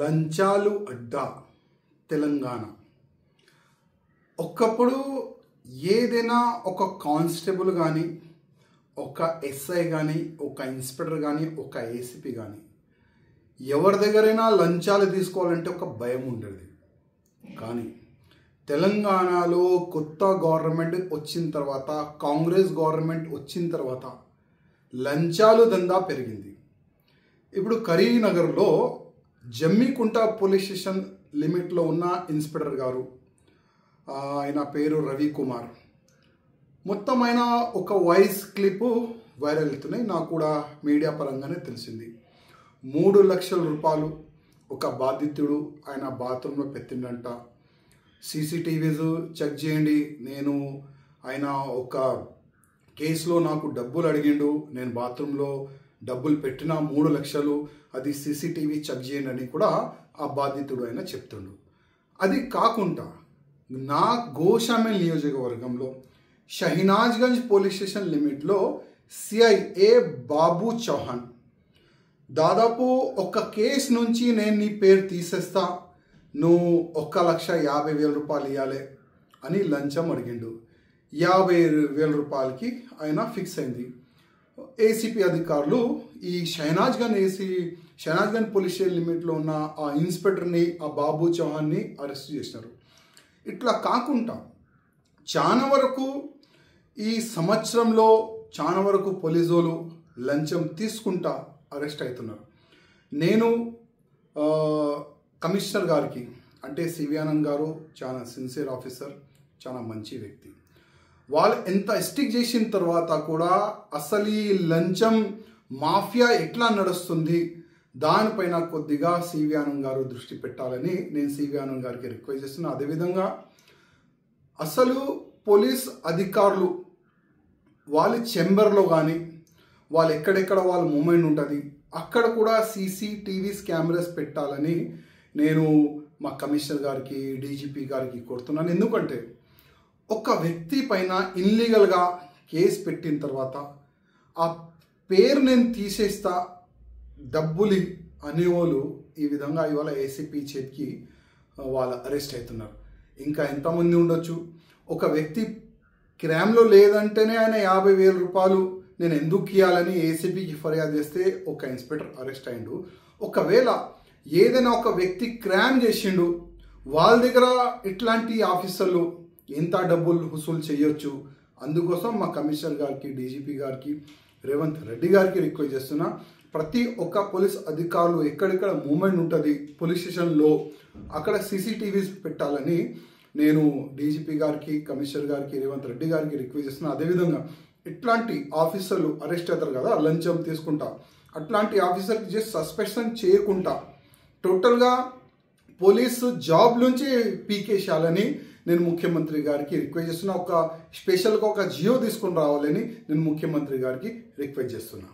లంచాలు అడ్డా తెలంగాణ. ఒకప్పుడు ఏదైనా ఒక కానిస్టేబుల్ కానీ, ఒక ఎస్ఐ కానీ, ఒక ఇన్స్పెక్టర్ కానీ, ఒక ఏసీపీ కానీ ఎవరి దగ్గరైనా లంచాలు తీసుకోవాలంటే ఒక భయం ఉండేది. కానీ తెలంగాణలో కొత్త గవర్నమెంట్ వచ్చిన తర్వాత, కాంగ్రెస్ గవర్నమెంట్ వచ్చిన తర్వాత లంచాలు దందా పెరిగింది. ఇప్పుడు కరీంనగర్లో జమ్మికుంట పోలీస్ స్టేషన్ లిమిట్లో ఉన్న ఇన్స్పెక్టర్ గారు, ఆయన పేరు రవికుమార్, మొత్తం ఆయన ఒక వాయిస్ క్లిప్ వైరల్ అవుతున్నాయి. నాకు కూడా మీడియా పరంగానే తెలిసింది. 3 లక్షల రూపాయలు ఒక బాధితుడు ఆయన బాత్రూంలో పెట్టిండంట. సీసీటీవీస్ చెక్ చేయండి, నేను ఆయన ఒక కేసులో నాకు డబ్బులు అడిగిండు, నేను బాత్రూంలో డబ్బులు పెట్టిన 3 లక్షలు, అది సీసీటీవీ చెక్ చేయండి అని కూడా ఆ బాధితుడు ఆయన చెప్తుండు. అది కాకుండా నా గోషామేల్ నియోజకవర్గంలో షహీనాజ్గంజ్ పోలీస్ స్టేషన్ లిమిట్లో సిఐఏ బాబు చౌహాన్ దాదాపు ఒక కేసు నుంచి నేను నీ పేరు తీసేస్తా, నువ్వు 1,50,000 రూపాయలు ఇవ్వాలి అని లంచం అడిగిండు. 50,000 రూపాయలకి ఆయన ఫిక్స్ అయింది. ఏసీపీ అధికారులు ఈ షహీనాజ్గంజ్ పోలీస్ స్టేషన్ లిమిట్లో ఉన్న ఆ ఇన్స్పెక్టర్ని, ఆ బాబు చౌహాన్ని అరెస్ట్ చేసినారు. ఇట్లా కాకుండా చాలా వరకు ఈ సంవత్సరంలో చాలా వరకు పోలీసులు లంచం తీసుకుంటా అరెస్ట్ అవుతున్నారు. నేను కమిషనర్ గారికి, అంటే సివి ఆనంద్ గారు చాలా సిన్సియర్ ఆఫీసర్, చాలా మంచి వ్యక్తి, వాళ్ళు ఎంత స్టిక్ చేసిన తర్వాత కూడా అసలు ఈ లంచం మాఫియా ఎట్లా నడుస్తుంది దానిపైన కొద్దిగా సివి ఆనంద్ గారు దృష్టి పెట్టాలని నేను సివి ఆనంద్ గారికి రిక్వెస్ట్ చేస్తున్నా. అదేవిధంగా అసలు పోలీస్ అధికారులు వాళ్ళ చెంబర్లో కానీ, వాళ్ళు ఎక్కడెక్కడ వాళ్ళ మూమెంట్ ఉంటుంది అక్కడ కూడా సీసీటీవీస్ కెమెరాస్ పెట్టాలని నేను మా కమిషనర్ గారికి, డీజీపీ గారికి కోరుతున్నాను. ఎందుకంటే ఒక వ్యక్తి పైన ఇన్లీగల్గా కేసు పెట్టిన తర్వాత ఆ పేరు నేను తీసేస్తా, డబ్బులు అనేవాళ్ళు ఈ విధంగా ఇవాళ ఏసీపీ చేతికి వాళ్ళు అరెస్ట్ అవుతున్నారు. ఇంకా ఎంతమంది ఉండొచ్చు. ఒక వ్యక్తి క్రైమ్లో లేదంటేనే ఆయన 50,000 రూపాయలు నేను ఎందుకు ఇవ్వాలని ఏసీపీకి ఫిర్యాదు చేస్తే ఒక ఇన్స్పెక్టర్ అరెస్ట్ అయ్యిండు. ఒకవేళ ఏదైనా ఒక వ్యక్తి క్రైమ్ చేసిండు, వాళ్ళ దగ్గర ఇట్లాంటి ఆఫీసర్లు ఎంత డబ్బులు వసూలు చేయొచ్చు. అందుకోసం మా కమిషనర్ గారికి, డీజీపీ గారికి, రేవంత్ రెడ్డి గారికి రిక్వెస్ట్ చేస్తున్నా, ప్రతి ఒక్క పోలీస్ అధికారులు ఎక్కడెక్కడ మూమెంట్ ఉంటుంది పోలీస్ స్టేషన్లో అక్కడ సీసీటీవీస్ పెట్టాలని నేను డీజీపీ గారికి, కమిషనర్ గారికి, రేవంత్ రెడ్డి గారికి రిక్వెస్ట్ చేస్తున్నా. అదేవిధంగా ఇట్లాంటి ఆఫీసర్లు అరెస్ట్ అవుతారు కదా లంచం తీసుకుంటా, అట్లాంటి ఆఫీసర్కి జస్ట్ సస్పెన్షన్ చేయకుండా టోటల్గా పోలీసు జాబ్ నుంచి పీకేసేయాలని నేను ముఖ్యమంత్రి గారికి రిక్వెస్ట్ చేస్తున్నా. ఒక స్పెషల్గా ఒక జియో తీసుకొని రావాలని నేను ముఖ్యమంత్రి గారికి రిక్వెస్ట్ చేస్తున్నా.